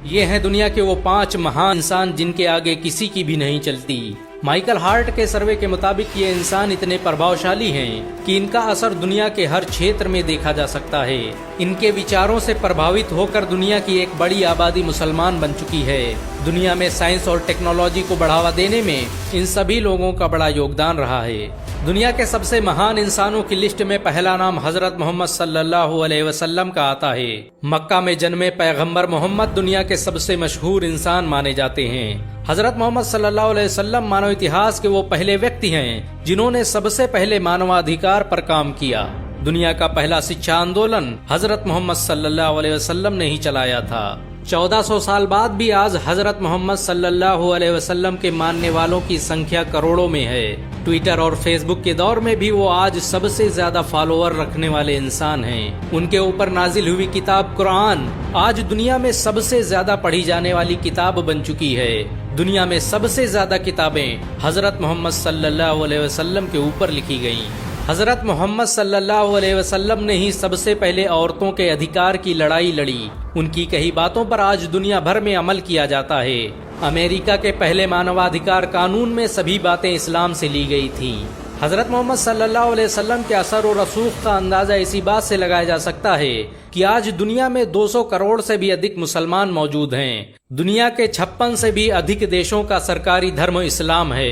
ये हैं दुनिया के वो 5 महान इंसान जिनके आगे किसी की भी नहीं चलती। माइकल हार्ट के सर्वे के मुताबिक ये इंसान इतने प्रभावशाली हैं कि इनका असर दुनिया के हर क्षेत्र में देखा जा सकता है। इनके विचारों से प्रभावित होकर दुनिया की एक बड़ी आबादी मुसलमान बन चुकी है। दुनिया में साइंस और टेक्नोलॉजी को बढ़ावा देने में इन सभी लोगों का बड़ा योगदान रहा है। दुनिया के सबसे महान इंसानों की लिस्ट में पहला नाम हजरत मोहम्मद सल्लल्लाहु अलैहि वसल्लम का आता है। मक्का में जन्मे पैगंबर मोहम्मद दुनिया के सबसे मशहूर इंसान माने जाते हैं। हजरत मोहम्मद सल्लल्लाहु अलैहि वसल्लम मानव इतिहास के वो पहले व्यक्ति हैं जिन्होंने सबसे पहले मानवाधिकार पर काम किया। दुनिया का पहला शिक्षा आंदोलन हजरत मोहम्मद सल्लल्लाहु अलैहि वसल्लम ने ही चलाया था। 1400 साल बाद भी आज हजरत मोहम्मद सल्लल्लाहु अलैहि वसल्लम के मानने वालों की संख्या करोड़ों में है। ट्विटर और फेसबुक के दौर में भी वो आज सबसे ज्यादा फॉलोअर रखने वाले इंसान हैं। उनके ऊपर नाजिल हुई किताब कुरान आज दुनिया में सबसे ज्यादा पढ़ी जाने वाली किताब बन चुकी है। दुनिया में सबसे ज्यादा किताबें हजरत मोहम्मद सल्लल्लाहु अलैहि वसल्लम के ऊपर लिखी गयी। हजरत मोहम्मद सल्लल्लाहु अलैहि वसल्लम ने ही सबसे पहले औरतों के अधिकार की लड़ाई लड़ी। उनकी कही बातों पर आज दुनिया भर में अमल किया जाता है। अमेरिका के पहले मानवाधिकार कानून में सभी बातें इस्लाम से ली गई थी। हजरत मोहम्मद सल्लल्लाहु अलैहि वसल्लम के असर और रसूख का अंदाजा इसी बात से लगाया जा सकता है कि आज दुनिया में 200 करोड़ से भी अधिक मुसलमान मौजूद हैं। दुनिया के 56 से भी अधिक देशों का सरकारी धर्म इस्लाम है।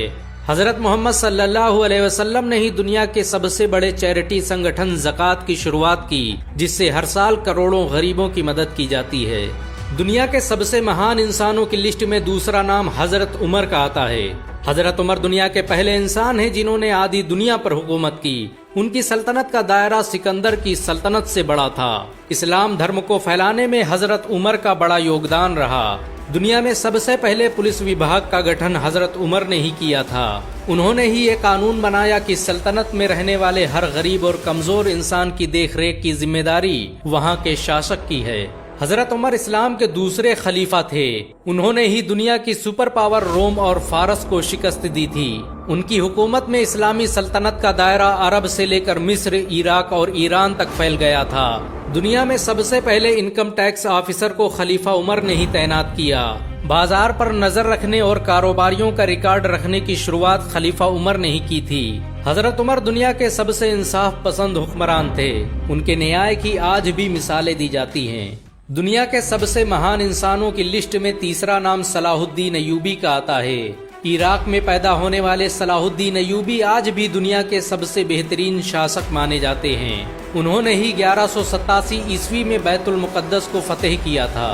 हजरत मोहम्मद सल्लल्लाहु अलैहि वसल्लम ने ही दुनिया के सबसे बड़े चैरिटी संगठन ज़कात की शुरुआत की, जिससे हर साल करोड़ों गरीबों की मदद की जाती है। दुनिया के सबसे महान इंसानों की लिस्ट में दूसरा नाम हजरत उमर का आता है। हजरत उमर दुनिया के पहले इंसान हैं जिन्होंने आधी दुनिया पर हुकूमत की। उनकी सल्तनत का दायरा सिकंदर की सल्तनत से बड़ा था। इस्लाम धर्म को फैलाने में हजरत उमर का बड़ा योगदान रहा। दुनिया में सबसे पहले पुलिस विभाग का गठन हजरत उमर ने ही किया था। उन्होंने ही ये कानून बनाया कि सल्तनत में रहने वाले हर गरीब और कमजोर इंसान की देखरेख की जिम्मेदारी वहाँ के शासक की है। हजरत उमर इस्लाम के दूसरे खलीफा थे। उन्होंने ही दुनिया की सुपर पावर रोम और फारस को शिकस्त दी थी। उनकी हुकूमत में इस्लामी सल्तनत का दायरा अरब से लेकर मिस्र, इराक और ईरान तक फैल गया था। दुनिया में सबसे पहले इनकम टैक्स ऑफिसर को खलीफा उमर ने ही तैनात किया। बाजार पर नजर रखने और कारोबारियों का रिकॉर्ड रखने की शुरुआत खलीफा उमर ने ही की थी। हजरत उमर दुनिया के सबसे इंसाफ पसंद हुक्मरान थे। उनके न्याय की आज भी मिसालें दी जाती हैं। दुनिया के सबसे महान इंसानों की लिस्ट में तीसरा नाम सलाहुद्दीन अय्यूबी का आता है। इराक में पैदा होने वाले सलाहुद्दीन अय्यूबी आज भी दुनिया के सबसे बेहतरीन शासक माने जाते हैं। उन्होंने ही 1187 ईस्वी में बैतुल मुकद्दस को फतेह किया था।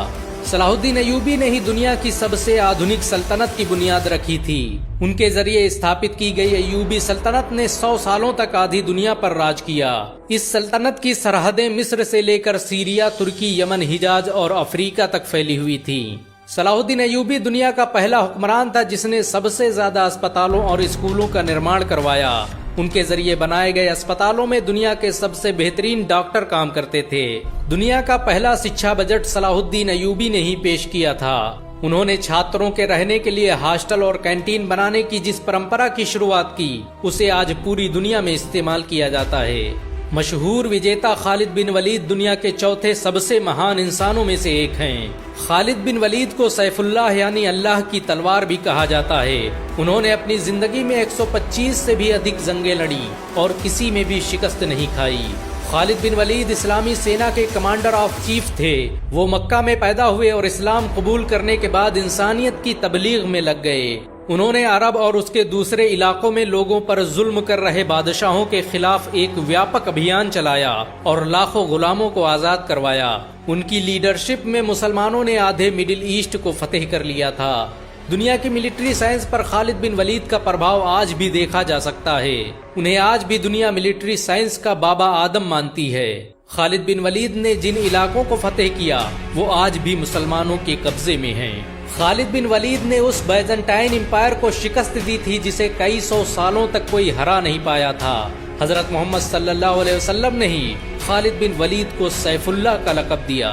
सलाहुद्दीन अय्यूबी ने ही दुनिया की सबसे आधुनिक सल्तनत की बुनियाद रखी थी। उनके जरिए स्थापित की गई अय्यूबी सल्तनत ने 100 सालों तक आधी दुनिया पर राज किया। इस सल्तनत की सरहदें मिस्र से लेकर सीरिया, तुर्की, यमन, हिजाज और अफ्रीका तक फैली हुई थी। सलाहुद्दीन अय्यूबी दुनिया का पहला हुक्मरान था जिसने सबसे ज्यादा अस्पतालों और स्कूलों का निर्माण करवाया। उनके जरिए बनाए गए अस्पतालों में दुनिया के सबसे बेहतरीन डॉक्टर काम करते थे। दुनिया का पहला शिक्षा बजट सलाहुद्दीन अय्यूबी ने ही पेश किया था। उन्होंने छात्रों के रहने के लिए हॉस्टल और कैंटीन बनाने की जिस परंपरा की शुरुआत की, उसे आज पूरी दुनिया में इस्तेमाल किया जाता है। मशहूर विजेता खालिद बिन वलीद दुनिया के चौथे सबसे महान इंसानों में से एक हैं। खालिद बिन वलीद को सैफुल्लाह यानी अल्लाह की तलवार भी कहा जाता है। उन्होंने अपनी जिंदगी में 125 से भी अधिक जंगें लड़ी और किसी में भी शिकस्त नहीं खाई। खालिद बिन वलीद इस्लामी सेना के कमांडर ऑफ चीफ थे। वो मक्का में पैदा हुए और इस्लाम कबूल करने के बाद इंसानियत की तबलीग में लग गए। उन्होंने अरब और उसके दूसरे इलाकों में लोगों पर जुल्म कर रहे बादशाहों के खिलाफ एक व्यापक अभियान चलाया और लाखों गुलामों को आजाद करवाया। उनकी लीडरशिप में मुसलमानों ने आधे मिडिल ईस्ट को फतेह कर लिया था। दुनिया की मिलिट्री साइंस पर खालिद बिन वलीद का प्रभाव आज भी देखा जा सकता है। उन्हें आज भी दुनिया मिलिट्री साइंस का बाबा आदम मानती है। खालिद बिन वलीद ने जिन इलाकों को फतेह किया वो आज भी मुसलमानों के कब्जे में हैं। खालिद बिन वलीद ने उस बैजेंटाइन एम्पायर को शिकस्त दी थी जिसे कई 100 सालों तक कोई हरा नहीं पाया था। हजरत मोहम्मद सल्लल्लाहु अलैहि वसल्लम ने ही खालिद बिन वलीद को सैफुल्लाह का लक़ब दिया।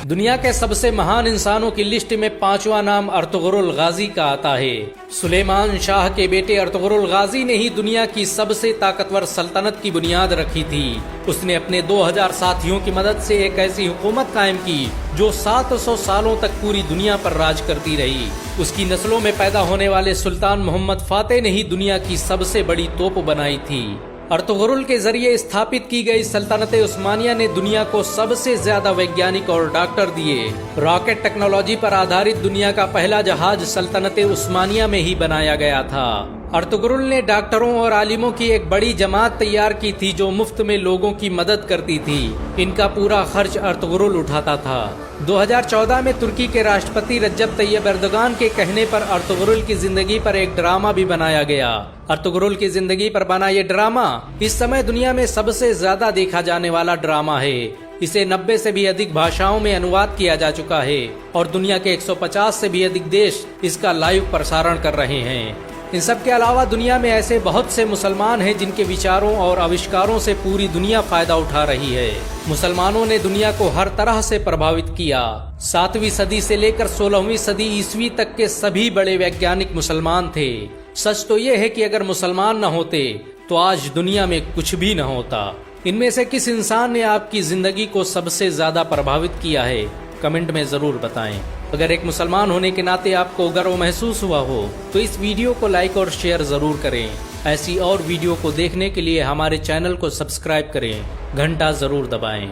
दुनिया के सबसे महान इंसानों की लिस्ट में 5वां नाम अर्तुगरुल गाजी का आता है। सुलेमान शाह के बेटे अर्तुगरुल गाजी ने ही दुनिया की सबसे ताकतवर सल्तनत की बुनियाद रखी थी। उसने अपने 2000 साथियों की मदद से एक ऐसी हुकूमत कायम की जो 700 सालों तक पूरी दुनिया पर राज करती रही। उसकी नस्लों में पैदा होने वाले सुल्तान मोहम्मद फातेह ने ही दुनिया की सबसे बड़ी तोप बनाई थी। अर्तुगरुल के जरिए स्थापित की गई सल्तनत उस्मानिया ने दुनिया को सबसे ज्यादा वैज्ञानिक और डॉक्टर दिए। रॉकेट टेक्नोलॉजी पर आधारित दुनिया का पहला जहाज सल्तनत उस्मानिया में ही बनाया गया था। अर्तुगरुल ने डॉक्टरों और आलिमों की एक बड़ी जमात तैयार की थी जो मुफ्त में लोगों की मदद करती थी। इनका पूरा खर्च अर्तुगरुल उठाता था। 2014 में तुर्की के राष्ट्रपति रज्जब तैयब एर्दोगान के कहने पर अर्तुगरुल की जिंदगी पर एक ड्रामा भी बनाया गया। अर्तुगरुल की जिंदगी पर बना ये ड्रामा इस समय दुनिया में सबसे ज्यादा देखा जाने वाला ड्रामा है। इसे 90 से भी अधिक भाषाओं में अनुवाद किया जा चुका है और दुनिया के 150 से भी अधिक देश इसका लाइव प्रसारण कर रहे हैं। इन सब के अलावा दुनिया में ऐसे बहुत से मुसलमान हैं जिनके विचारों और आविष्कारों से पूरी दुनिया फायदा उठा रही है। मुसलमानों ने दुनिया को हर तरह से प्रभावित किया। 7वीं सदी से लेकर 16वीं सदी ईस्वी तक के सभी बड़े वैज्ञानिक मुसलमान थे। सच तो ये है कि अगर मुसलमान न होते तो आज दुनिया में कुछ भी न होता। इनमें से किस इंसान ने आपकी जिंदगी को सबसे ज्यादा प्रभावित किया है, कमेंट में जरूर बताएं। अगर एक मुसलमान होने के नाते आपको गर्व महसूस हुआ हो तो इस वीडियो को लाइक और शेयर जरूर करें। ऐसी और वीडियो को देखने के लिए हमारे चैनल को सब्सक्राइब करें, घंटा जरूर दबाएं।